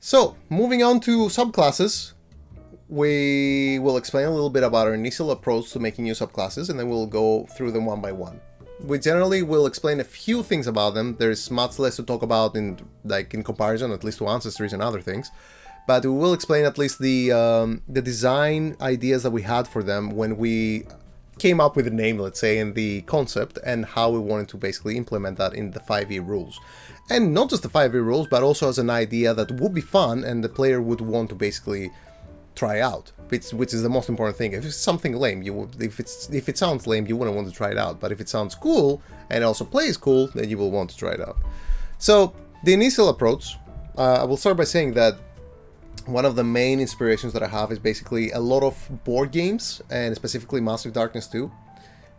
So, moving on to subclasses, we will explain a little bit about our initial approach to making new subclasses, and then we'll go through them one by one. We generally will explain a few things about them. There's much less to talk about in comparison, at least to ancestries and other things. But we will explain at least the design ideas that we had for them when we came up with the name, let's say, and the concept, and how we wanted to basically implement that in the 5e rules. And not just the 5e rules, but also as an idea that would be fun and the player would want to basically try out, which is the most important thing. If it's something lame, if it sounds lame, you wouldn't want to try it out. But if it sounds cool and it also plays cool, then you will want to try it out. So the initial approach, I will start by saying that one of the main inspirations that I have is basically a lot of board games, and specifically Massive Darkness 2,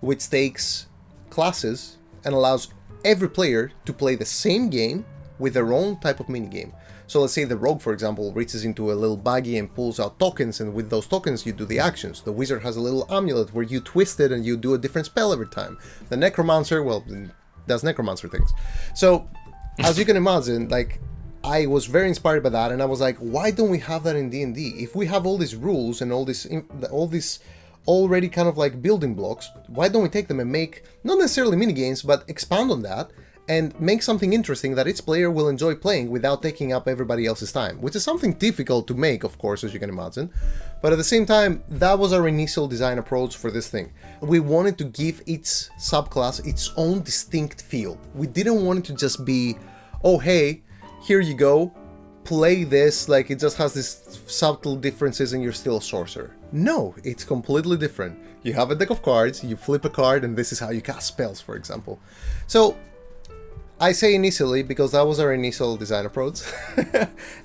which takes classes and allows every player to play the same game with their own type of minigame. So let's say the rogue, for example, reaches into a little baggie and pulls out tokens, and with those tokens you do the actions. The wizard has a little amulet where you twist it and you do a different spell every time. The necromancer, well, does necromancer things. So, as you can imagine, I was very inspired by that, and I was like, why don't we have that in D&D? If we have all these rules and all these already kind of building blocks, why don't we take them and make, not necessarily minigames, but expand on that, and make something interesting that each player will enjoy playing without taking up everybody else's time, which is something difficult to make, of course, as you can imagine. But at the same time, that was our initial design approach for this thing. We wanted to give each subclass its own distinct feel. We didn't want it to just be, oh hey, here you go, play this, it just has these subtle differences and you're still a sorcerer. No, it's completely different. You have a deck of cards, you flip a card, and this is how you cast spells, for example. So, I say initially because that was our initial design approach,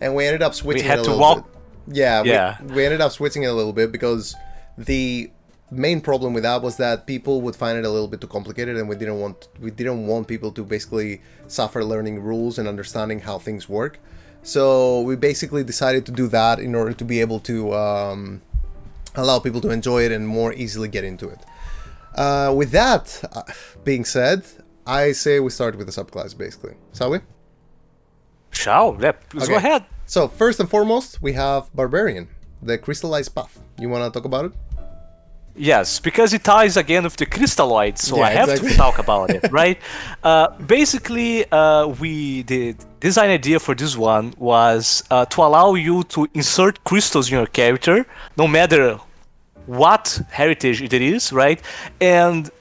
and we ended up switching it a little bit. Yeah. We ended up switching it a little bit because the main problem with that was that people would find it a little bit too complicated, and we didn't want people to basically suffer learning rules and understanding how things work. So we basically decided to do that in order to be able to allow people to enjoy it and more easily get into it. With that being said, I say we start with the subclass, basically. Shall we? Shall? Yeah, please go ahead. So, first and foremost, we have Barbarian, the Crystallized path. You want to talk about it? Yes, because it ties again with the Crystallized, so I have to talk about it, right? Basically, the design idea for this one was to allow you to insert crystals in your character, no matter what heritage it is, right? And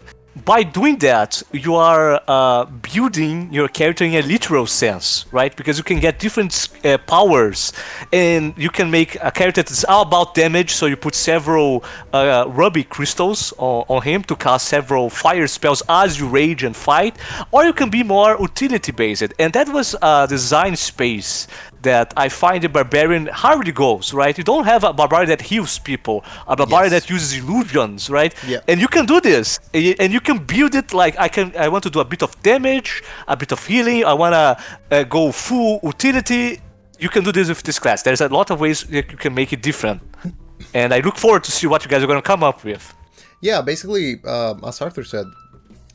by doing that, you are building your character in a literal sense, right? Because you can get different powers, and you can make a character that's all about damage, so you put several ruby crystals on him to cast several fire spells as you rage and fight, or you can be more utility-based. And that was a design space that I find the Barbarian hardly goes, right? You don't have a Barbarian that heals people, a Barbarian that uses illusions, right? Yeah. And you can do this, and you can build it I want to do a bit of damage, a bit of healing, I want to go full utility. You can do this with this class. There's a lot of ways that you can make it different. And I look forward to see what you guys are going to come up with. Yeah, basically, as Arthur said,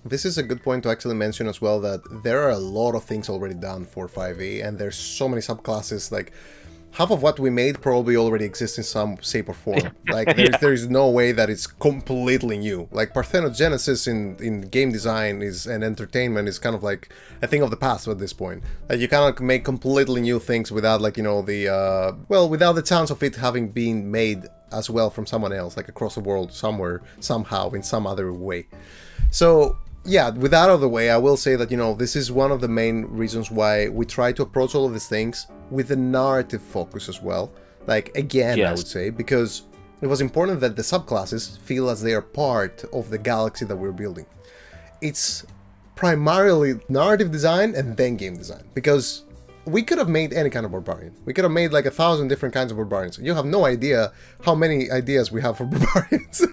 this is a good point to actually mention as well, that there are a lot of things already done for 5e, and there's so many subclasses. Half of what we made probably already exists in some shape or form. There's no way that it's completely new. Parthenogenesis in game design and entertainment is kind of like a thing of the past at this point. You cannot make completely new things without without the chance of it having been made as well from someone else, across the world somewhere, somehow, in some other way. So yeah, with that out of the way, I will say that, this is one of the main reasons why we try to approach all of these things with a narrative focus as well. I would say, because it was important that the subclasses feel as they are part of the galaxy that we're building. It's primarily narrative design and then game design, because we could have made any kind of barbarian. We could have made 1,000 different kinds of barbarians. You have no idea how many ideas we have for barbarians,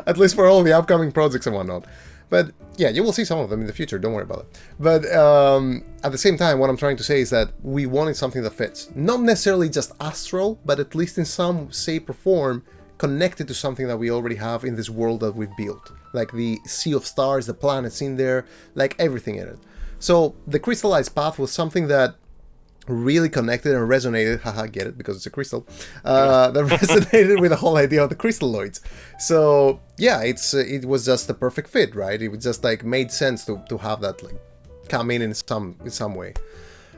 at least for all the upcoming projects and whatnot. But yeah, you will see some of them in the future, don't worry about it. But at the same time, what I'm trying to say is that we wanted something that fits. Not necessarily just Astral, but at least in some shape or form connected to something that we already have in this world that we've built. The sea of stars, the planets in there, everything in it. So the Crystallized path was something that really connected and resonated. Haha, get it, because it's a crystal. That resonated with the whole idea of the crystalloids. So yeah, it was just the perfect fit, right? It was just like made sense to have that like come in some way.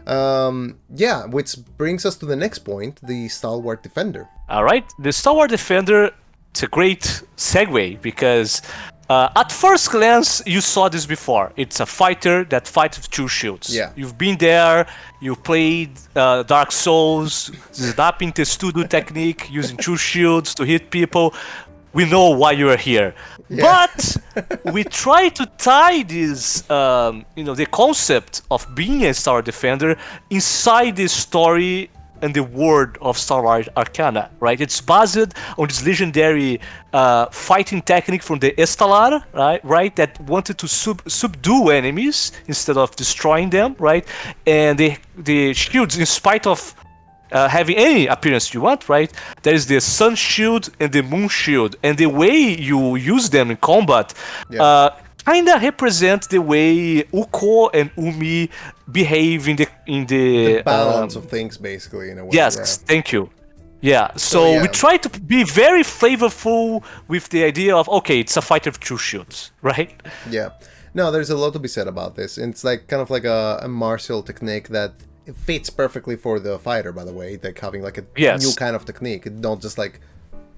Yeah, which brings us to the next point, the Stalwart Defender. All right, the Stalwart Defender, it's a great segue because at first glance you saw this before. It's a fighter that fights with 2 shields. Yeah. You've been there, you played Dark Souls, snapping testudo technique, using 2 shields to hit people. We know why you are here. Yeah. But we try to tie this, the concept of being a Stalwart Defender inside the story and the world of Starlight Arcana, right? It's based on this legendary fighting technique from the Astral, right? That wanted to subdue enemies instead of destroying them, right? And the shields, in spite of having any appearance you want, right? There is the Sun Shield and the Moon Shield, and the way you use them in combat kind of represent the way Uko and Umi behave in the balance of things, basically, in a way. Yes, thank you. Yeah, so we try to be very flavorful with the idea of, okay, it's a fighter with 2 shields, right? Yeah. No, there's a lot to be said about this. It's like kind of like a martial technique that it fits perfectly for the fighter, by the way, like having like a new kind of technique, not just like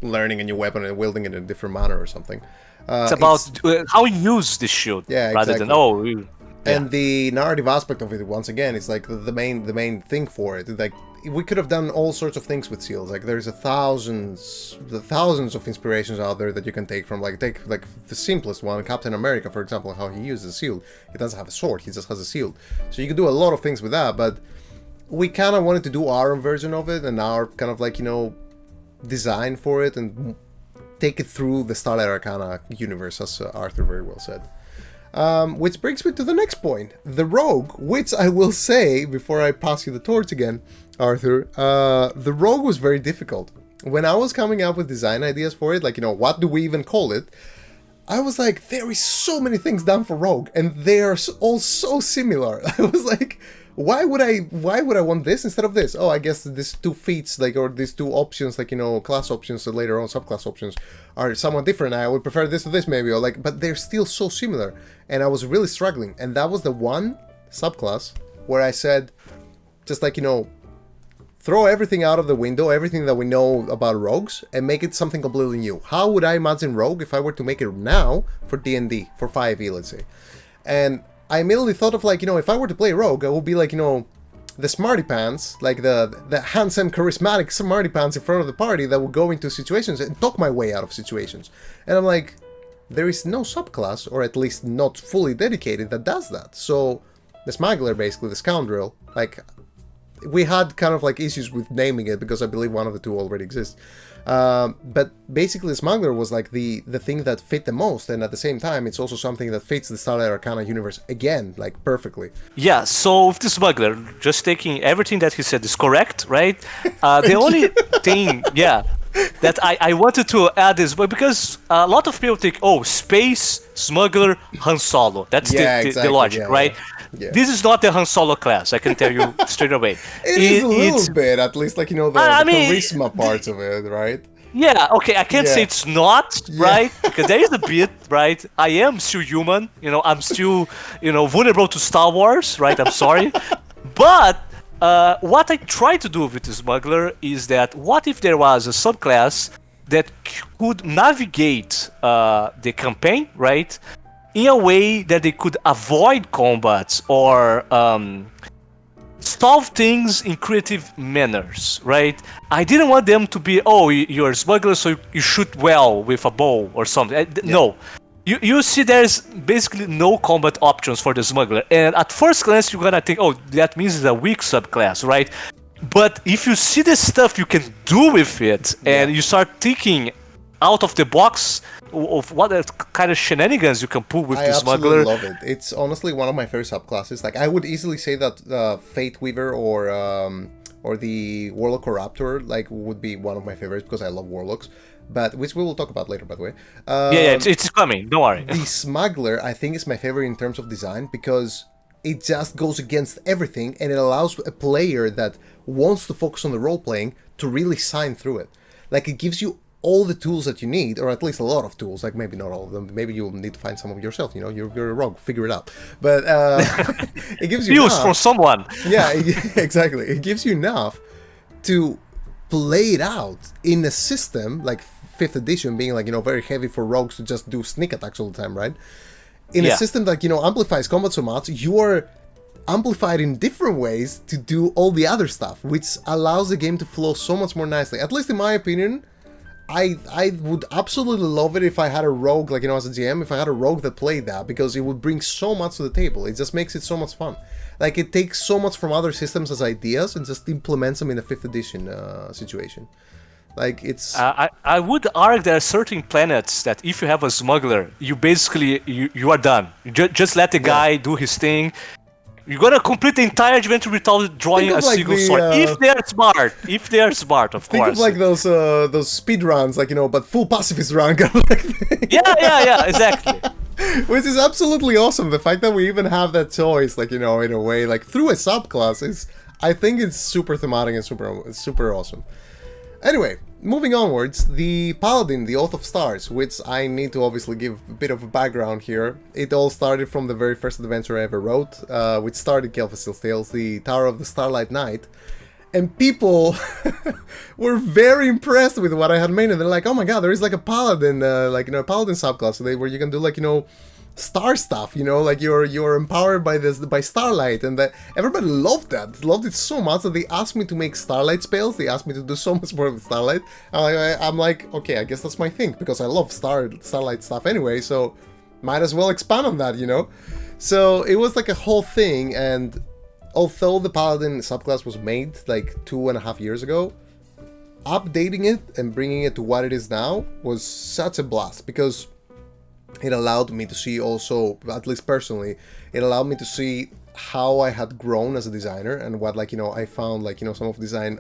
learning a new weapon and wielding it in a different manner or something. It's about how you use the shield, rather than And the narrative aspect of it, once again, is like the main thing for it. Like we could have done all sorts of things with shields. Like there's thousands of inspirations out there that you can take from. Like take like the simplest one, Captain America, for example, how he uses a shield. He doesn't have a sword; he just has a shield. So you can do a lot of things with that. But we kind of wanted to do our own version of it and our kind of like design for it and take it through the Starlight Arcana universe, as Arthur very well said. Which brings me to the next point, the Rogue, which I will say, before I pass you the torch again, Arthur, the Rogue was very difficult. When I was coming up with design ideas for it, like, what do we even call it? I was like, there is so many things done for Rogue, and they are all so similar. I was like, why would I want this instead of this? Oh, I guess these 2 feats, like, or these 2 options, like, class options, and later on subclass options, are somewhat different. I would prefer this to this, maybe, or like, but they're still so similar. And I was really struggling. And that was the one subclass where I said, just like, throw everything out of the window, everything that we know about rogues, and make it something completely new. How would I imagine Rogue if I were to make it now for D&D, for 5e, let's say? And I immediately thought of, like, if I were to play Rogue, I would be like, the smarty pants, like the handsome, charismatic smarty pants in front of the party that would go into situations and talk my way out of situations. And I'm like, there is no subclass, or at least not fully dedicated, that does that. So the Smuggler, basically, the Scoundrel, like, we had kind of like issues with naming it because I believe one of the 2 already exists. But basically, the Smuggler was like the thing that fit the most, and at the same time, it's also something that fits the Starlight Arcana universe again, like perfectly. Yeah. So with the Smuggler, just taking everything that he said is correct, right? The only thing, that I wanted to add is, but because a lot of people think, space, Smuggler, Han Solo. That's the logic, right? Yeah. This is not the Han Solo class, I can tell you straight away. It is a little bit, at least, like, the charisma parts of it, right? Yeah, okay, I can't say it's not, right? Because there is a bit, right? I am still human, I'm still, vulnerable to Star Wars, right? I'm sorry. But what I try to do with the Smuggler is that, what if there was a subclass that could navigate the campaign, right? In a way that they could avoid combats or solve things in creative manners, right? I didn't want them to be, you're a Smuggler, so you shoot well with a bow or something. No. You see there's basically no combat options for the Smuggler. And at first glance, you're gonna think, that means it's a weak subclass, right? But if you see the stuff you can do with it, and you start thinking out of the box of what kind of shenanigans you can pull with the Smuggler. I absolutely love it. It's honestly one of my favorite subclasses. Like, I would easily say that Fate Weaver or the Warlock or Raptor, like, would be one of my favorites because I love Warlocks. But which we will talk about later, by the way. It's coming. Don't worry. The Smuggler, I think, is my favorite in terms of design because it just goes against everything, and it allows a player that wants to focus on the role playing to really shine through it. Like, it gives you all the tools that you need, or at least a lot of tools. Like, maybe not all of them. Maybe you'll need to find some of yourself. You know, you're a rogue. Figure it out. But it gives you use from someone. Yeah, exactly. It gives you enough to play it out in a system like 5th edition, being like, you know, very heavy for rogues to just do sneak attacks all the time, right? In a system that, you know, amplifies combat so much, you are amplified in different ways to do all the other stuff, which allows the game to flow so much more nicely. At least in my opinion, I would absolutely love it if I had a rogue, like, you know, as a GM, if I had a rogue that played that, because it would bring so much to the table. It just makes it so much fun. Like, it takes so much from other systems as ideas and just implements them in a 5th edition situation. Like, it's... I would argue there are certain planets that if you have a smuggler, you basically, you are done. Just let the guy do his thing. You're gonna complete the entire adventure without drawing a single sword. If they are smart, of course. Think of like those speed runs, like, you know, but full pacifist run kind of like thing. Yeah, exactly. Which is absolutely awesome. The fact that we even have that choice, like, you know, in a way, like through a subclass, is, I think it's super thematic and super awesome. Anyway, moving onwards, the Paladin, the Oath of Stars, which I need to obviously give a bit of a background here. It all started from the very first adventure I ever wrote, which started Kelfecil's Tales, the Tower of the Starlight Knight. And people were very impressed with what I had made, and they're like, oh my god, there is like a Paladin, like, you know, a Paladin subclass where you can do, like, you know, star stuff, you know, like you're empowered by Starlight, and that everybody loved it so much that they asked me to make Starlight spells. They asked me to do so much more with Starlight. I'm like, okay, I guess that's my thing, because I love Starlight stuff anyway, so might as well expand on that, you know. So it was like a whole thing, and although the Paladin subclass was made like 2.5 years ago, updating it and bringing it to what it is now was such a blast, because it allowed me to see also, at least personally, it allowed me to see how I had grown as a designer, and what, like, you know, I found, like, you know, some of the design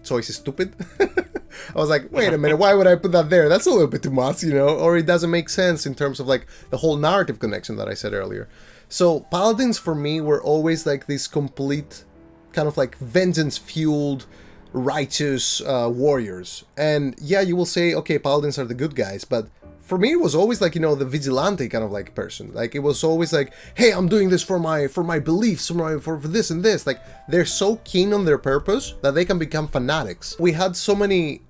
choices stupid. I was like, wait a minute, why would I put that there? That's a little bit too much, you know, or it doesn't make sense in terms of, like, the whole narrative connection that I said earlier. So Paladins for me were always like this complete kind of like vengeance-fueled, righteous warriors. And yeah, you will say, okay, Paladins are the good guys, but for me, it was always like, you know, the vigilante kind of like person. Like, it was always like, hey, I'm doing this for my beliefs, for this and this. Like, they're so keen on their purpose that they can become fanatics. We had so many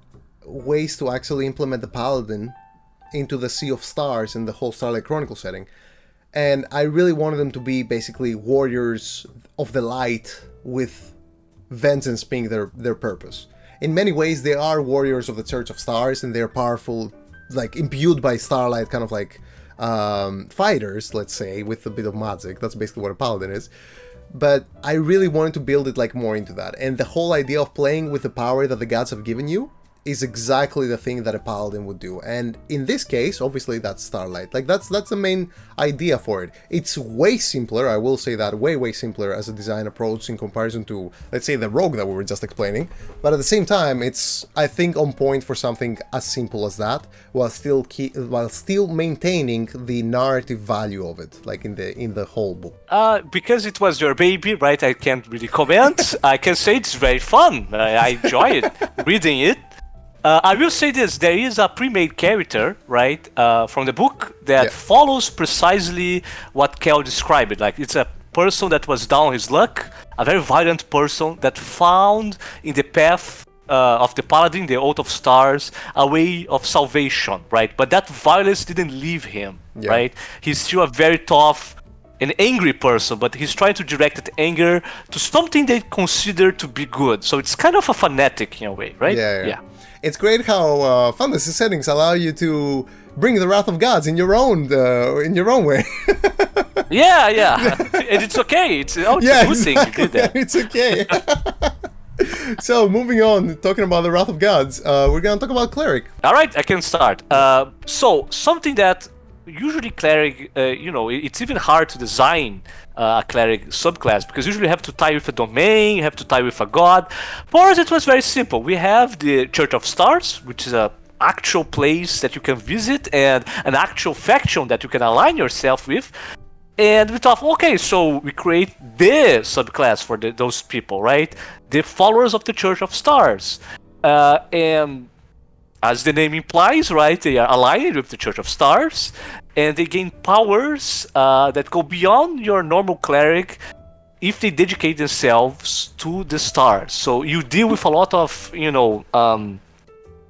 ways to actually implement the Paladin into the Sea of Stars and the whole Starlight Chronicle setting. And I really wanted them to be basically warriors of the light with vengeance being their purpose. In many ways, they are warriors of the Church of Stars, and they're powerful, like imbued by Starlight, kind of like fighters, let's say, with a bit of magic. That's basically what a Paladin is. But I really wanted to build it like more into that. And the whole idea of playing with the power that the gods have given you is exactly the thing that a Paladin would do. And in this case, obviously, that's Starlight. Like, that's the main idea for it. It's way simpler, I will say that, way simpler as a design approach in comparison to, let's say, the Rogue that we were just explaining. But at the same time, it's, I think, on point for something as simple as that, while still maintaining the narrative value of it, like in the whole book. Because it was your baby, right? I can't really comment. I can say it's very fun. I enjoy it, reading it. I will say this, there is a pre-made character, right, from the book that follows precisely what Kel described. Like, it's a person that was down on his luck, a very violent person that found in the path of the Paladin, the Oath of Stars, a way of salvation, right? But that violence didn't leave him, right? He's still a very tough, an angry person, but he's trying to direct that anger to something they consider to be good. So it's kind of a fanatic in a way, right? Yeah. It's great how fantasy settings allow you to bring the wrath of gods in your own way. yeah, and it's okay. It's a good thing you did that. It's okay. So moving on, talking about the wrath of gods, we're gonna talk about Cleric. All right, I can start. So something that usually Cleric, it's even hard to design a Cleric subclass, because usually you have to tie with a domain, you have to tie with a god. For us, it was very simple. We have the Church of Stars, which is an actual place that you can visit, and an actual faction that you can align yourself with. And we thought, okay, so we create the subclass for those people, right? The followers of the Church of Stars. And as the name implies, right, they are aligned with the Church of Stars, and they gain powers that go beyond your normal cleric if they dedicate themselves to the stars. So you deal with a lot of,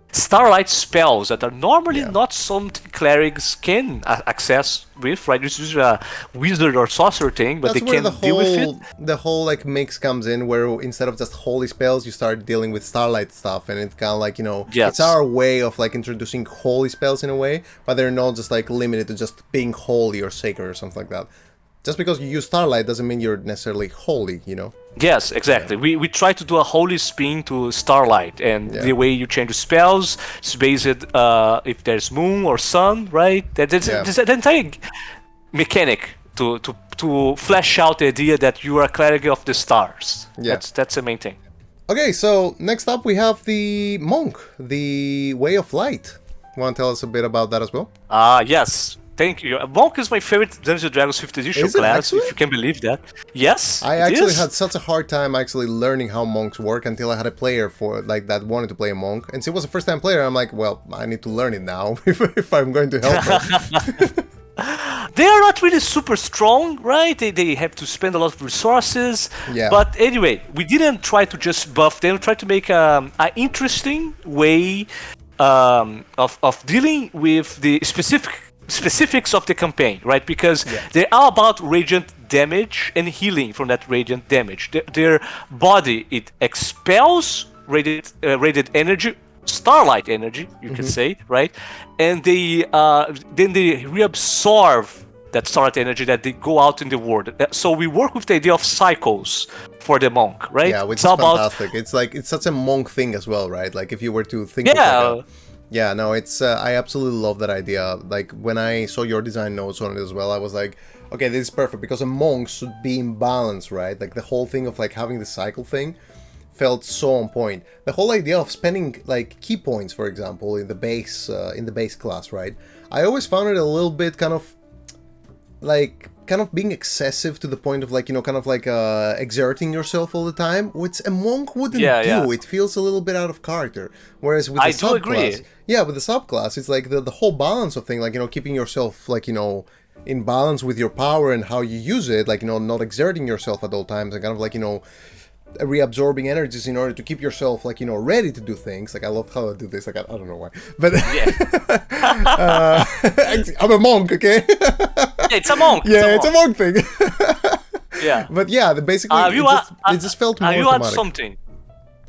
Starlight spells that are normally not something clerics can access with, right? This is a wizard or sorcerer thing, but That's they can deal with it. The whole like mix comes in, where instead of just holy spells, you start dealing with Starlight stuff, and it's kind of like it's our way of like introducing holy spells in a way, but they're not just like limited to just being holy or sacred or something like that. Just because you use Starlight doesn't mean you're necessarily holy, Yes, exactly. Yeah. We try to do a holy spin to Starlight, and the way you change the spells is based if there's moon or sun, right? There's the entire mechanic to flesh out the idea that you are a cleric of the stars. Yeah. That's the main thing. Okay, so next up we have the monk, the way of light. Want to tell us a bit about that as well? Yes. Thank you. Monk is my favorite Dungeons & Dragons 5th edition class, if you can believe that. Yes, I actually had such a hard time actually learning how monks work until I had a player that wanted to play a monk. And since it was a first-time player, I'm like, well, I need to learn it now if I'm going to help them. They are not really super strong, right? They have to spend a lot of resources. Yeah. But anyway, we didn't try to just buff them. We tried to make an interesting way of dealing with the specifics of the campaign, right? Because they are about radiant damage and healing from that radiant damage. Their body, it expels radiant energy, starlight energy, you can say, right? And they then they reabsorb that starlight energy that they go out in the world. So we work with the idea of cycles for the monk, right? Yeah, which is fantastic. It's such a monk thing as well, right? Like if you were to think of yeah, no, it's I absolutely love that idea. Like when I saw your design notes on it as well, I was like, okay, this is perfect because a monk should be in balance, right? Like the whole thing of like having the cycle thing felt so on point. The whole idea of spending like key points, for example, in the base class, right? I always found it a little bit kind of being excessive to the point of like, exerting yourself all the time, which a monk wouldn't do. It feels a little bit out of character. Whereas with the subclass, with the subclass, it's like the whole balance of thing, like, keeping yourself like, in balance with your power and how you use it, like, not exerting yourself at all times and kind of like, reabsorbing energies in order to keep yourself like, ready to do things. Like I love how I do this, like I don't know why, but I'm a monk, okay? It's a monk. It's a monk thing. But basically it just felt more thematic.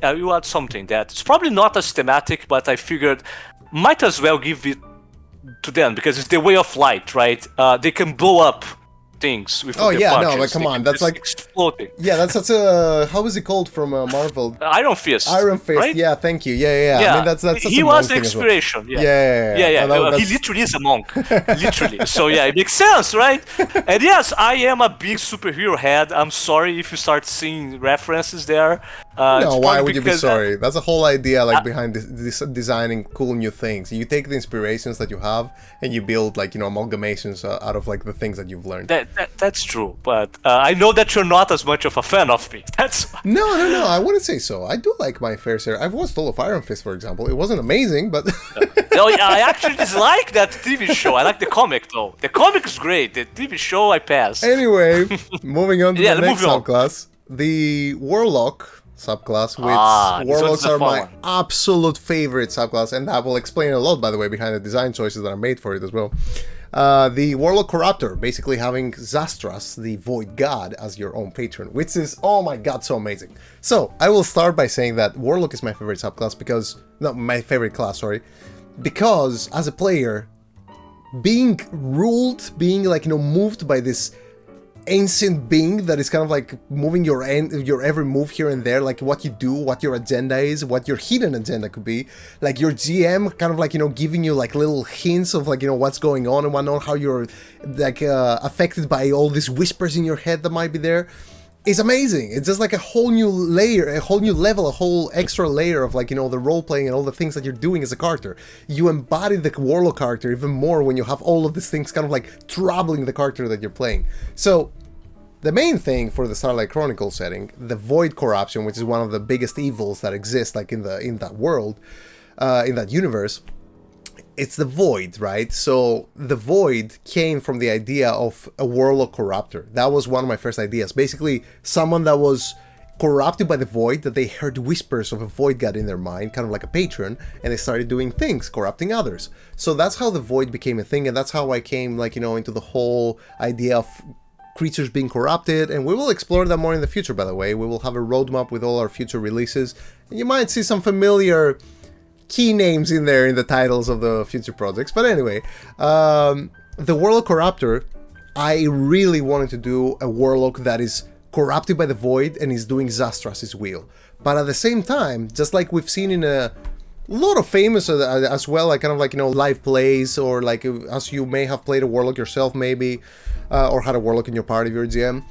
You add something that's probably not as thematic, but I figured might as well give it to them because it's the way of light, right? They can blow up things with but come on, that's like exploding. Yeah, that's such a how is it called from Marvel? Iron Fist, right? Yeah, thank you. Yeah. I mean that's he was the inspiration. Well. Yeah. He literally is a monk, literally. So it makes sense, right? And yes, I am a big superhero head. I'm sorry if you start seeing references there. No, why would you be sorry? That's the whole idea, like behind this designing cool new things. You take the inspirations that you have and you build like amalgamations out of like the things that you've learned. That's true, but I know that you're not as much of a fan of me. That's no. I wouldn't say so. I do like my fair share. I've watched all of Iron Fist, for example. It wasn't amazing, but I actually dislike that TV show. I like the comic though. The comic is great. The TV show I pass. Anyway, moving on to the next subclass, the Warlock subclass, which Warlocks are my absolute favorite subclass, and that will explain a lot, by the way, behind the design choices that are made for it as well. The Warlock Corruptor, basically having Za'strasz, the Void God, as your own patron, which is, oh my god, so amazing. So, I will start by saying that Warlock is my favorite subclass my favorite class, because as a player, being ruled, being like, moved by this ancient being that is kind of like moving your every move here and there, like what you do, what your agenda is, what your hidden agenda could be, like your GM kind of like giving you like little hints of like what's going on and whatnot, how you're like affected by all these whispers in your head that might be there. It's amazing. It's just like a whole new layer, a whole new level, a whole extra layer of like, the role playing and all the things that you're doing as a character. You embody the Warlock character even more when you have all of these things kind of like troubling the character that you're playing. So the main thing for the Starlight Chronicle setting, the Void corruption, which is one of the biggest evils that exist like in that world, in that universe, it's the Void, right? So the Void came from the idea of a Warlock corruptor. That was one of my first ideas. Basically, someone that was corrupted by the Void, that they heard whispers of a Void god in their mind, kind of like a patron, and they started doing things, corrupting others. So that's how the Void became a thing, and that's how I came, like, into the whole idea of creatures being corrupted, and we will explore that more in the future, by the way. We will have a roadmap with all our future releases, and you might see some familiar key names in there in the titles of the future projects. But anyway, the Warlock Corruptor, I really wanted to do a Warlock that is corrupted by the Void and is doing Za'strasz's will. But at the same time, just like we've seen in a lot of famous as well, like kind of like, live plays, or like as you may have played a Warlock yourself maybe, or had a Warlock in your party if you're a GM.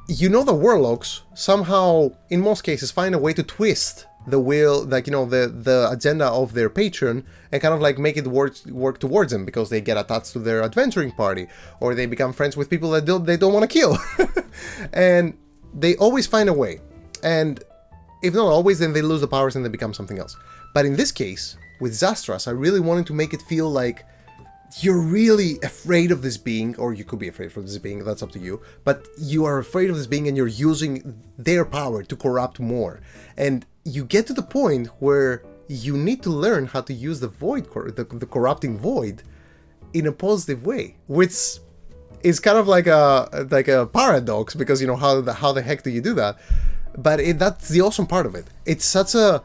The Warlocks somehow, in most cases, find a way to twist the will, like, the agenda of their patron, and kind of like make it work towards them, because they get attached to their adventuring party, or they become friends with people that they don't want to kill. And they always find a way. And if not always, then they lose the powers and they become something else. But in this case, with Za'strasz, I really wanted to make it feel like you're really afraid of this being, or you could be afraid of this being, that's up to you, but you are afraid of this being and you're using their power to corrupt more. And you get to the point where you need to learn how to use the Void, the corrupting Void, in a positive way, which is kind of like a paradox, because how the heck do you do that? But that's the awesome part of it. It's such a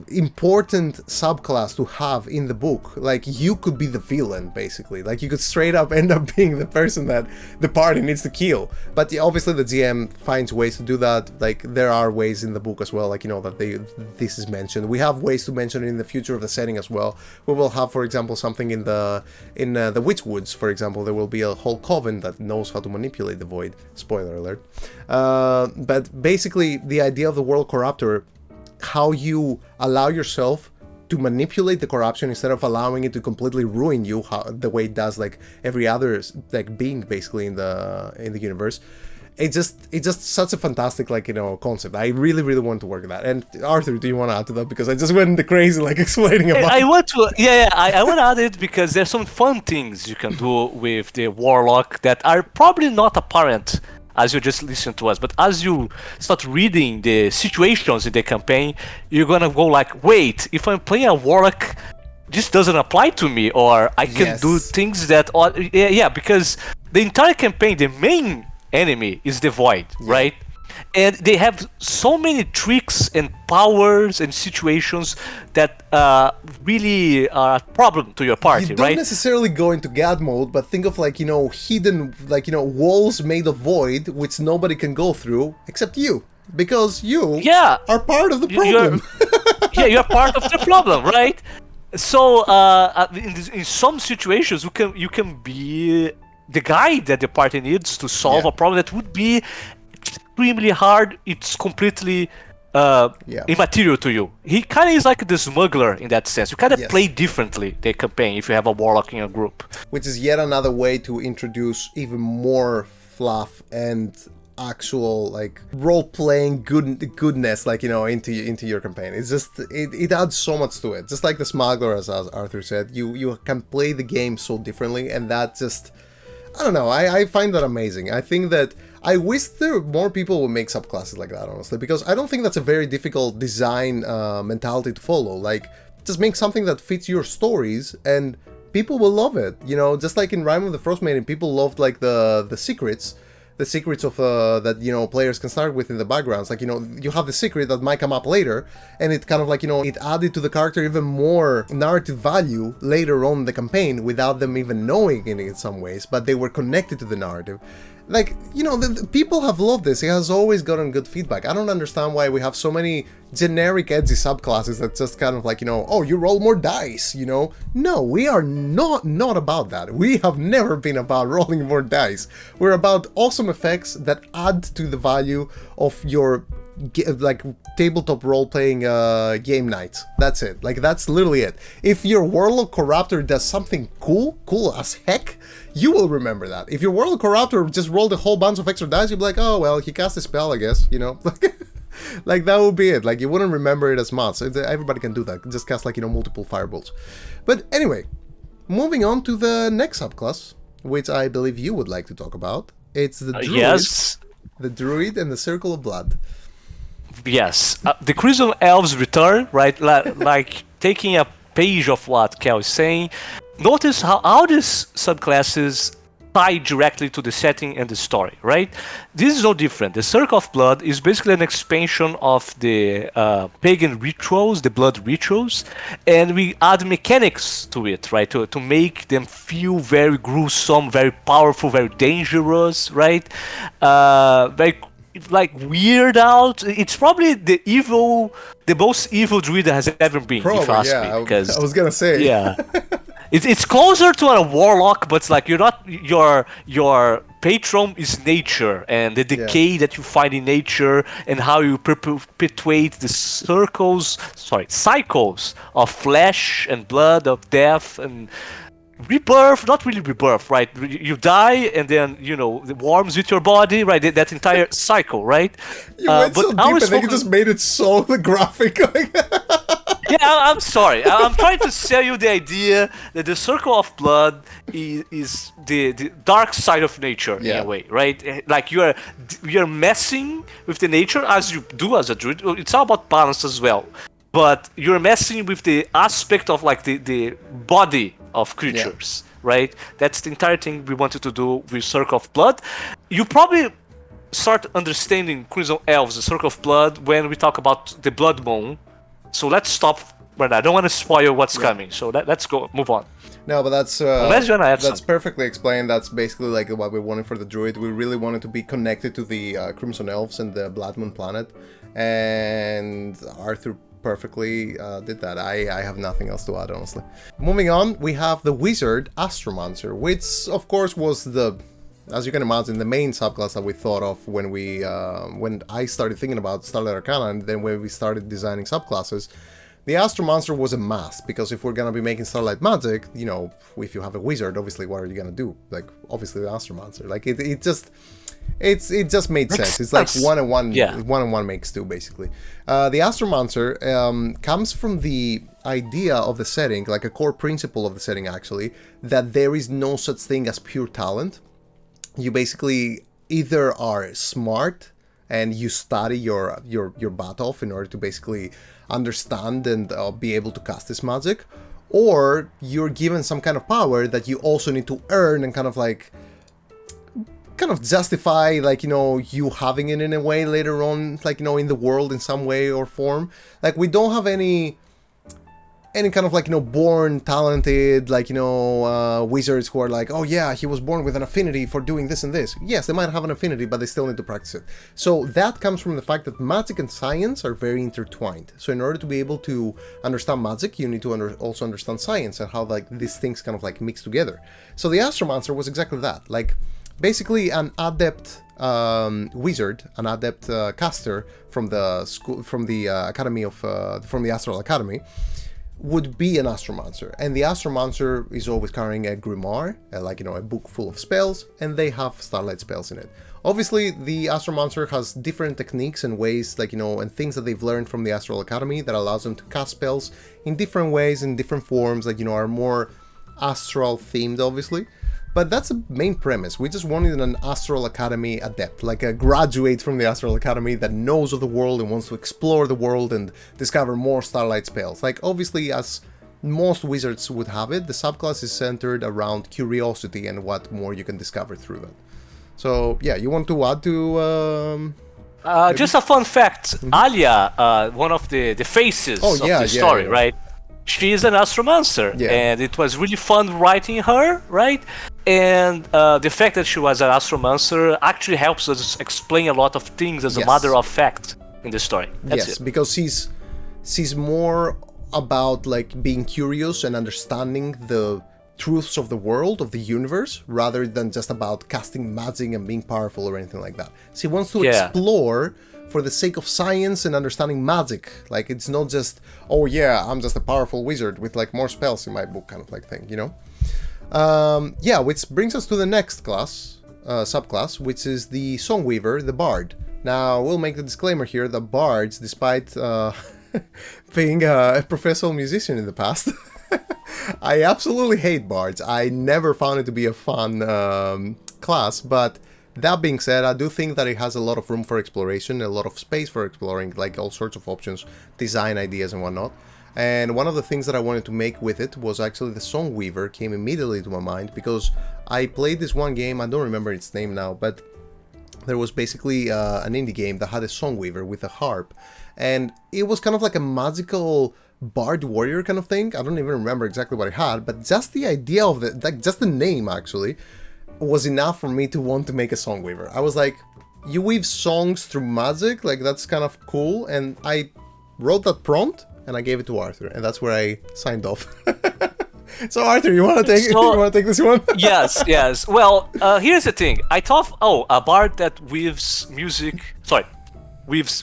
important subclass to have in the book. Like, you could be the villain, basically. Like, you could straight up end up being the person that the party needs to kill. But obviously the GM finds ways to do that. Like, there are ways in the book as well, like, that this is mentioned. We have ways to mention it in the future of the setting as well. We will have, for example, something in the Witchwoods, for example. There will be a whole coven that knows how to manipulate the Void. Spoiler alert. But basically, the idea of the World Corruptor, how you allow yourself to manipulate the corruption instead of allowing it to completely ruin you, the way it does like every other like being basically in the universe. It's just such a fantastic concept. I really want to work on that. And Arthur, do you want to add to that? Because I just went into crazy explaining about I want to I want to add it because there's some fun things you can do with the Warlock that are probably not apparent as you just listen to us, but as you start reading the situations in the campaign, you're gonna go like, wait, if I'm playing a Warlock, this doesn't apply to me, or I can do things that, because the entire campaign, the main enemy is the Void, right? And they have so many tricks and powers and situations that really are a problem to your party, right? You don't necessarily go into God mode, but think of hidden, walls made of Void, which nobody can go through except you. Because you are part of the problem. You're part of the problem, right? So in some situations, you can be the guy that the party needs to solve a problem that would be extremely hard. It's completely immaterial to you. He kind of is like the Smuggler in that sense. You kind of play differently the campaign if you have a Warlock in your group. Which is yet another way to introduce even more fluff and actual role-playing goodness into your campaign. It's just it adds so much to it. Just like the Smuggler, as Arthur said, you can play the game so differently, and that just, I don't know, I find that amazing. I think that I wish there more people would make subclasses like that, honestly, because I don't think that's a very difficult design mentality to follow. Just make something that fits your stories and people will love it. Just like in Rime of the Frostmaiden, people loved the secrets of that players can start with in the backgrounds. You have the secret that might come up later, and it kind of it added to the character even more narrative value later on in the campaign without them even knowing it in some ways, but they were connected to the narrative. like, you know, the people have loved this. It has always gotten good feedback. I don't understand why we have so many generic edgy subclasses that just kind of like, you know, oh, you roll more dice, you know? No, we are not about that. We have never been about rolling more dice. We're about awesome effects that add to the value of your like tabletop role-playing game nights. That's it. Like, that's literally it. If your Warlock Corruptor does something cool as heck, you will remember that. If your Warlock Corruptor just rolled a whole bunch of extra dice, you'll be like, oh, well, he cast a spell, I guess, you know? Like, that would be it. Like, you wouldn't remember it as much. Everybody can do that. Just cast, like, you know, multiple firebolts. But anyway, moving on to the next subclass, which I believe you would like to talk about. It's the Druid. Yes. The Druid and the Circle of Blood. Yes, the Crimson Elves return, right? Like taking a page of what Kel is saying. Notice how these subclasses tie directly to the setting and the story, right? This is no different. The Circle of Blood is basically an expansion of the pagan rituals, the blood rituals, and we add mechanics to it, right? To make them feel very gruesome, very powerful, very dangerous, right? Very like weird out. It's probably the most evil druid that has ever been. Probably, if you ask yeah. me, because I was gonna say, yeah, it's closer to a warlock, but it's like you're not your patron is nature and the decay that you find in nature and how you perpetuate the cycles of flesh and blood, of death and rebirth. Not really rebirth, right? You die and then, you know, it warms with your body, right? That entire cycle, right? You went so deep and then you just made it so graphic. Yeah, I'm sorry. I'm trying to sell you the idea that the Circle of Blood is the dark side of nature in a way, right? Like you're messing with the nature as you do as a druid. It's all about balance as well. But you're messing with the aspect of like the body of creatures, right? That's the entire thing we wanted to do with Circle of Blood. You probably start understanding Crimson Elves, the Circle of Blood, when we talk about the Blood Moon. So let's stop right now. I don't want to spoil what's coming. So let's go, move on. No, but that's perfectly explained. That's basically like what we wanted for the Druid. We really wanted to be connected to the Crimson Elves and the Blood Moon planet, and Arthur perfectly did that. I have nothing else to add, honestly. Moving on, we have the Wizard Astromancer, which of course was the, as you can imagine, the main subclass that we thought of when when I started thinking about Starlight Arcana, and then when we started designing subclasses. The Astromancer was a must, because if we're gonna be making Starlight magic, you know, if you have a wizard, obviously, what are you gonna do? Like, obviously the Astromancer. Like, it just made sense. It's like one makes two, basically. The Astromancer comes from the idea of the setting, like a core principle of the setting, actually, that there is no such thing as pure talent. You basically either are smart and you study your butt off in order to basically understand and be able to cast this magic, or you're given some kind of power that you also need to earn and kind of justify, like, you know, you having it in a way later on, like, you know, in the world in some way or form. Like, we don't have any kind of, like, you know, born talented, like, you know, wizards who are like, oh yeah, he was born with an affinity for doing this and this. Yes, they might have an affinity, but they still need to practice it. So that comes from the fact that magic and science are very intertwined. So in order to be able to understand magic, you need to also understand science and how, like, these things kind of, like, mix together. So the Astromancer was exactly that. Like, basically an adept wizard, an adept caster from the school, from the academy of from the Astral Academy, would be an Astromancer. And the Astromancer is always carrying a grimoire, like, you know, a book full of spells, and they have Starlight spells in it. Obviously, the Astromancer has different techniques and ways, like, you know, and things that they've learned from the Astral Academy that allows them to cast spells in different ways, in different forms, like, you know, are more astral themed, obviously. But that's the main premise. We just wanted an Astral Academy adept, like a graduate from the Astral Academy that knows of the world and wants to explore the world and discover more Starlight spells. Like, obviously, as most wizards would have it, the subclass is centered around curiosity and what more you can discover through that. So, yeah, you want to add to... just a fun fact. Alia, one of the faces of the story, right? She is an Astromancer, and it was really fun writing her, right? And the fact that she was an Astromancer actually helps us explain a lot of things as a matter of fact in the story. That's yes, it. because she's more about like being curious and understanding the truths of the world, of the universe, rather than just about casting magic and being powerful or anything like that. She wants to explore for the sake of science and understanding magic. Like, it's not just, oh yeah, I'm just a powerful wizard with like more spells in my book kind of like thing, you know? Yeah, which brings us to the next class, subclass, which is the Songweaver, the Bard. Now, we'll make the disclaimer here that bards, despite being a professional musician in the past, I absolutely hate bards. I never found it to be a fun class, but that being said, I do think that it has a lot of room for exploration, a lot of space for exploring, like all sorts of options, design ideas and whatnot. And one of the things that I wanted to make with it was actually the Songweaver came immediately to my mind, because I played this one game, I don't remember its name now, but there was basically an indie game that had a Songweaver with a harp, and it was kind of like a magical bard warrior kind of thing. I don't even remember exactly what it had, but just the idea of it, like just the name actually, was enough for me to want to make a Songweaver. I was like, you weave songs through magic, like that's kind of cool, and I wrote that prompt and I gave it to Arthur, and that's where I signed off. So Arthur, you want to take this one? Yes. Well, here's the thing. I thought, a bard that weaves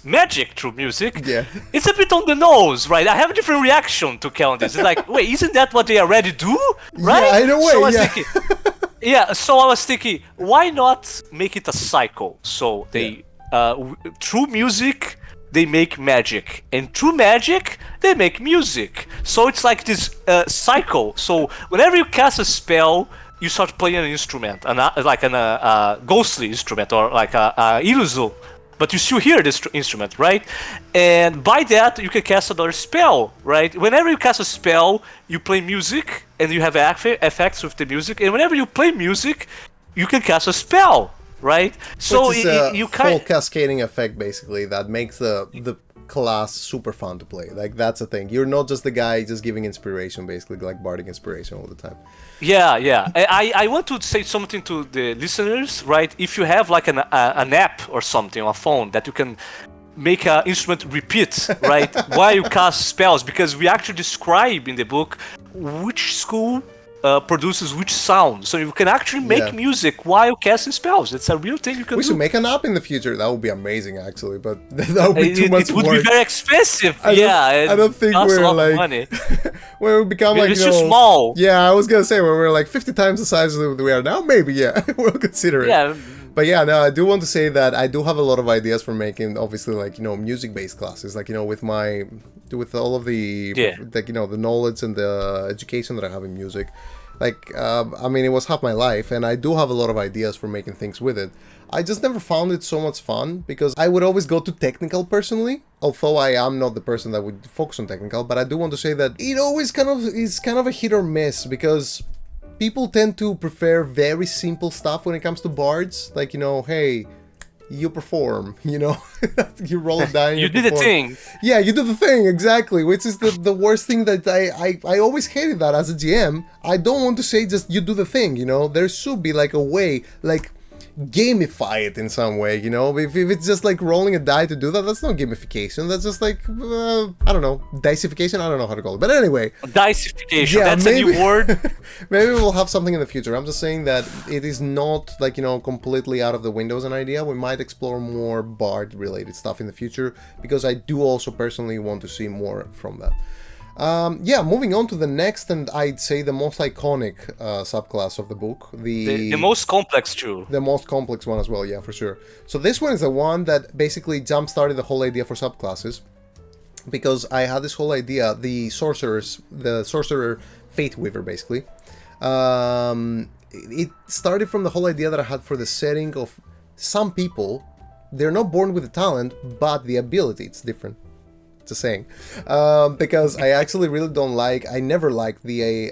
magic through music. Yeah. It's a bit on the nose, right? I have a different reaction to Countess. It's like, wait, isn't that what they already do? Right? Yeah, in a way, so I was thinking, so I was thinking, why not make it a cycle? So they, through music, they make magic, and through magic, they make music. So it's like this cycle. So whenever you cast a spell, you start playing an instrument, like a ghostly instrument or like a illuso, but you still hear this instrument, right? And by that, you can cast another spell, right? Whenever you cast a spell, you play music, and you have effects with the music. And whenever you play music, you can cast a spell, right? So you kind of cascading effect basically that makes the class super fun to play. Like, that's the thing. You're not just the guy just giving inspiration, basically, like bardic inspiration all the time. Yeah. I want to say something to the listeners, right? If you have like an app or something on a phone that you can make an instrument repeat, right, while you cast spells, because we actually describe in the book which school produces which sound, so you can actually make music while casting spells. It's a real thing you can do. We should make an app in the future. That would be amazing, actually, but that would be too much work. It would be very expensive. I don't think we're like money. When we become like too small. Yeah, I was gonna say when we're like 50 times the size that we are now, maybe we'll consider it. Yeah. But yeah, no, I do want to say that I do have a lot of ideas for making, obviously, like, music-based classes, like, with all of the, like, the knowledge and the education that I have in music. Like, I mean, it was half my life, and I do have a lot of ideas for making things with it. I just never found it so much fun, because I would always go to technical, personally, although I am not the person that would focus on technical, but I do want to say that it always is kind of a hit or miss, because people tend to prefer very simple stuff when it comes to bards. Like, hey, you perform, you roll a die. You do the thing. Yeah, you do the thing, exactly, which is the worst thing that I always hated that as a GM. I don't want to say just you do the thing, there should be like a way, like, gamify it in some way, if it's just like rolling a die to do that, that's not gamification, that's just like I don't know, dicification, I don't know how to call it, but anyway, dicification, that's a new word. Maybe we'll have something in the future. I'm just saying that it is not like, completely out of the window as an idea. We might explore more bard related stuff in the future, because I do also personally want to see more from that. Moving on to the next, and I'd say the most iconic subclass of the book. The most complex too. The most complex one as well, yeah, for sure. So this one is the one that basically jump-started the whole idea for subclasses, because I had this whole idea, the Sorcerer Fate Weaver, basically. It started from the whole idea that I had for the setting of some people. They're not born with the talent, but the ability, it's different. Just saying, because I actually really don't I never liked the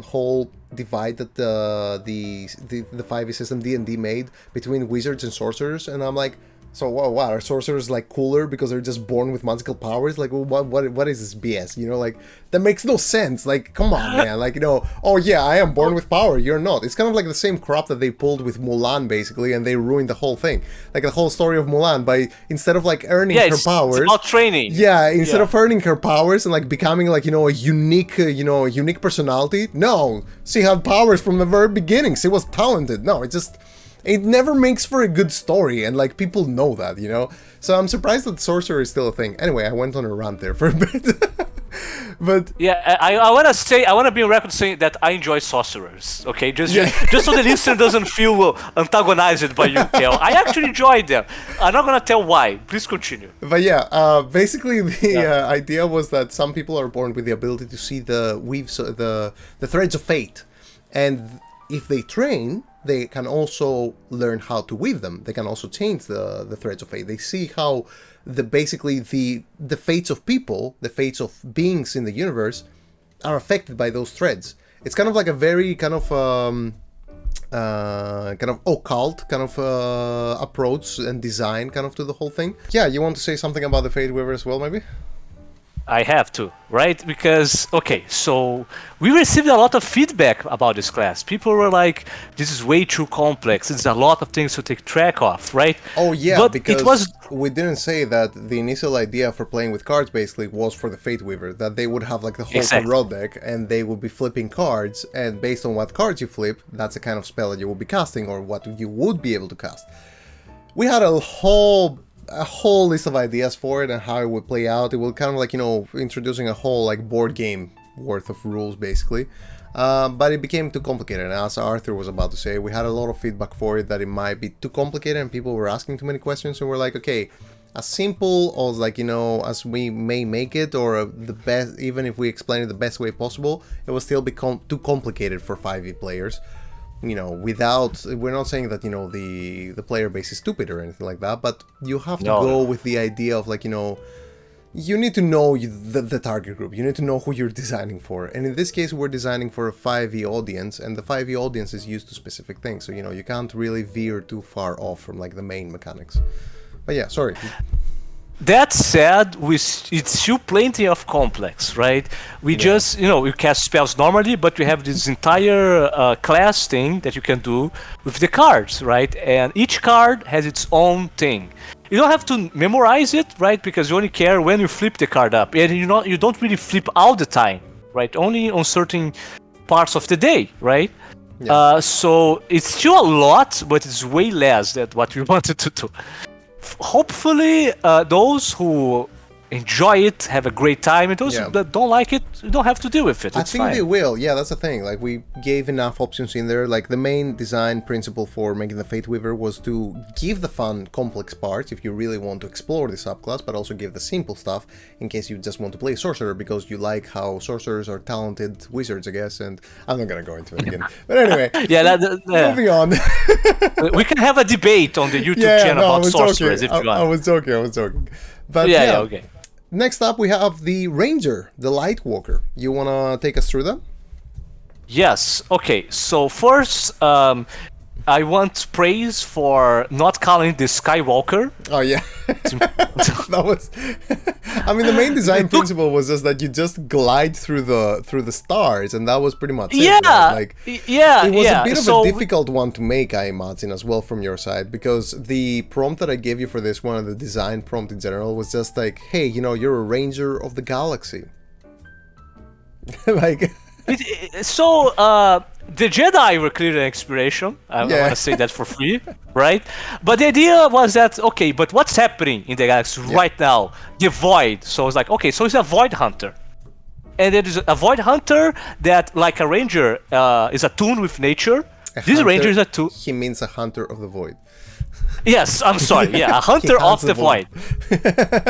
whole divide that the 5e system D&D made between wizards and sorcerers, and I'm like, So what? Are sorcerers like cooler because they're just born with magical powers? Like, what is this BS? You know, like that makes no sense. Like, come on, man. Like, you know, oh yeah, I am born with power. You're not. It's kind of like the same crap that they pulled with Mulan, basically, and they ruined the whole thing. Like the whole story of Mulan by instead of like earning her powers, it's about training. Yeah, instead of earning her powers and like becoming like a unique personality. No, she had powers from the very beginning. She was talented. No, it never makes for a good story, and like people know that, you know. So I'm surprised that Sorcerer is still a thing. Anyway, I went on a rant there for a bit. But yeah, I want to be on record saying that I enjoy sorcerers. Okay, just so the listener doesn't feel antagonized by you, Kel. I actually enjoy them. I'm not gonna tell why. Please continue. But yeah, basically the idea was that some people are born with the ability to see the threads of fate, and if they train, they can also learn how to weave them. They can also change the threads of fate. They see how the fates of people, the fates of beings in the universe, are affected by those threads. It's kind of like a very kind of occult kind of approach and design kind of to the whole thing. Yeah, you want to say something about the Fate Weaver as well, maybe? I have to, right? Because, okay, so we received a lot of feedback about this class. People were like, this is way too complex. It's a lot of things to take track of, right? Oh, yeah, because we didn't say that the initial idea for playing with cards basically was for the Fate Weaver, that they would have like the whole tarot deck and they would be flipping cards, and based on what cards you flip, that's the kind of spell that you will be casting or what you would be able to cast. We had a whole list of ideas for it and how it would play out. It will kind of like, introducing a whole like board game worth of rules basically. But it became too complicated, and as Arthur was about to say, we had a lot of feedback for it that it might be too complicated and people were asking too many questions, and we're like, okay, as simple as like, as we may make it, or the best, even if we explain it the best way possible, it will still become too complicated for 5e players. We're not saying that, the player base is stupid or anything like that, but you have to go with the idea of like, you need to know the target group. You need to know who you're designing for. And in this case, we're designing for a 5e audience, and the 5e audience is used to specific things. So, you can't really veer too far off from like the main mechanics. But yeah, sorry. That said, it's still plenty of complex, right? We just, we cast spells normally, but we have this entire class thing that you can do with the cards, right? And each card has its own thing. You don't have to memorize it, right? Because you only care when you flip the card up, and you don't really flip all the time, right? Only on certain parts of the day, right? Yeah. So it's still a lot, but it's way less than what we wanted to do. Hopefully, those who enjoy it have a great time, and those that don't like it, you don't have to deal with it. I think they will. Yeah, that's the thing. Like, we gave enough options in there. Like, the main design principle for making the Fate Weaver was to give the fun, complex parts if you really want to explore the subclass, but also give the simple stuff in case you just want to play Sorcerer because you like how Sorcerers are talented wizards, I guess. And I'm not gonna go into it again. But anyway, moving on. We can have a debate on the YouTube channel about Sorcerers if you want. I was joking. But okay. Next up, we have the Ranger, the Lightwalker. You want to take us through that? Yes. Okay. So first, I want praise for not calling the Skywalker. Oh, yeah. That was... I mean, the main design principle was just that you just glide through the stars, and that was pretty much it. Right? Like, it was a bit of a difficult one to make, I imagine, as well from your side, because the prompt that I gave you for this one, the design prompt in general, was just like, hey, you're a ranger of the galaxy. Like... the Jedi were clearly an inspiration. I want to say that for free, right? But the idea was that, okay, but what's happening in the galaxy right now? The void. So it's like, okay, so it's a void hunter. And there is a void hunter that, like a ranger, is attuned with nature. This ranger is attuned. He means a hunter of the void. Yes, I'm sorry. Yeah, a hunter of the void.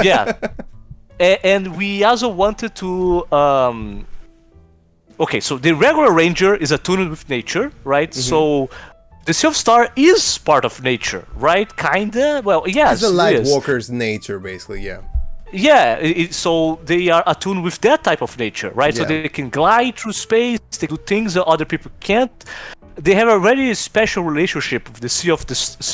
Yeah. And we also wanted to... Okay, so the regular ranger is attuned with nature, right? Mm-hmm. So the Silver Star is part of nature, right? Kinda. Well, yes. It's the Lightwalker's nature, basically. Yeah. Yeah. So they are attuned with that type of nature, right? Yeah. So they can glide through space. They do things that other people can't. they have a very special relationship with the Sea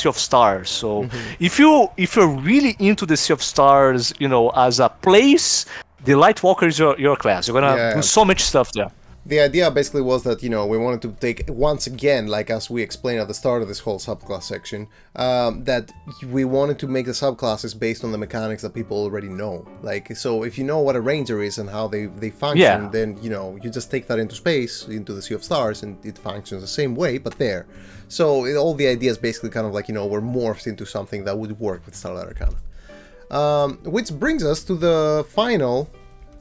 of Stars. So if you're really into the Sea of Stars, as a place, the Lightwalker is your class. You're gonna do so much stuff there. The idea basically was that, we wanted to take, once again, like as we explained at the start of this whole subclass section, that we wanted to make the subclasses based on the mechanics that people already know. Like, so if you know what a ranger is and how they function, then, you just take that into space, into the Sea of Stars, and it functions the same way, but there. So all the ideas basically kind of like, were morphed into something that would work with Starlight Arcana. Which brings us to the final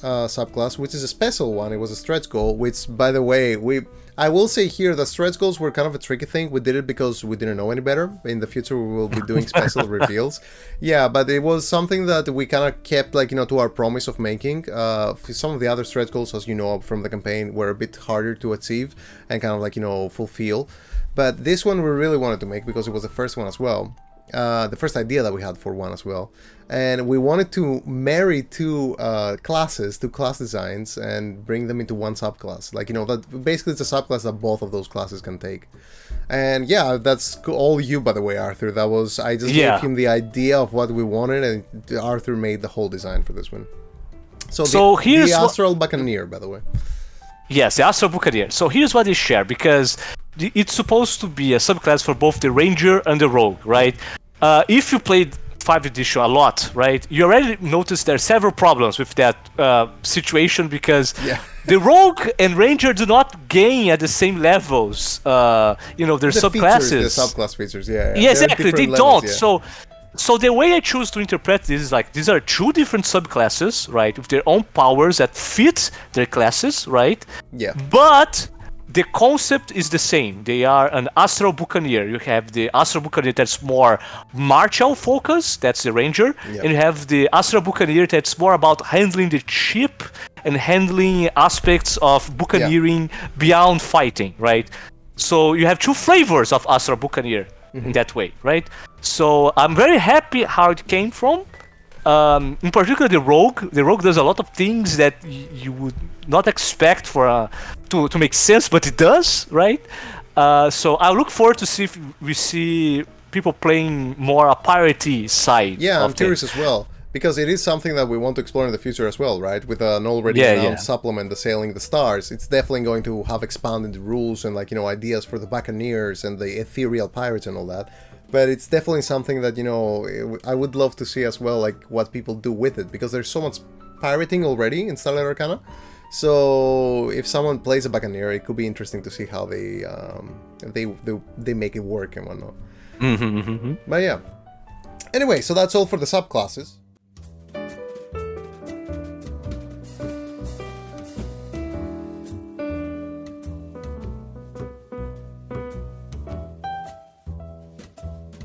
subclass, which is a special one. It was a stretch goal, which, by the way, I will say here that stretch goals were kind of a tricky thing. We did it because we didn't know any better. In the future, we will be doing special reveals. Yeah, but it was something that we kind of kept, like, to our promise of making. Some of the other stretch goals, as you know from the campaign, were a bit harder to achieve and kind of like, fulfill. But this one we really wanted to make because it was the first one as well. The first idea that we had for one as well, and we wanted to marry two class designs and bring them into one subclass. Like, that basically it's a subclass that both of those classes can take. And yeah, that's all you, by the way, Arthur. I just gave him the idea of what we wanted, and Arthur made the whole design for this one. So here's the Astral Buccaneer, by the way. Yes, the Astral Buccaneer. So here's what they share, because it's supposed to be a subclass for both the Ranger and the Rogue, right? If you played 5th edition a lot, right, you already noticed there are several problems with that situation, because the Rogue and Ranger do not gain at the same levels, their subclasses. Features, the subclass features, yeah, exactly, they don't. So the way I choose to interpret this is like, these are two different subclasses, right, with their own powers that fit their classes, right? Yeah. But the concept is the same. They are an Astral Buccaneer. You have the Astral Buccaneer that's more martial focus, that's the Ranger, and you have the Astral Buccaneer that's more about handling the ship and handling aspects of buccaneering beyond fighting, right? So you have two flavors of Astral Buccaneer in that way, right? So I'm very happy how it came from. In particular, the Rogue. The Rogue does a lot of things that you would not expect for to make sense, but it does, right? So I look forward to see if we see people playing more a piratey side. Yeah, I'm curious as well, because it is something that we want to explore in the future as well, right? With an already announced supplement, the Sailing the Stars, it's definitely going to have expanded rules and ideas for the Buccaneers and the ethereal pirates and all that. But it's definitely something that, I would love to see as well, like what people do with it, because there's so much pirating already in Starlight Arcana. So if someone plays a Buccaneer, it could be interesting to see how they make it work and whatnot. But yeah. Anyway, so that's all for the subclasses.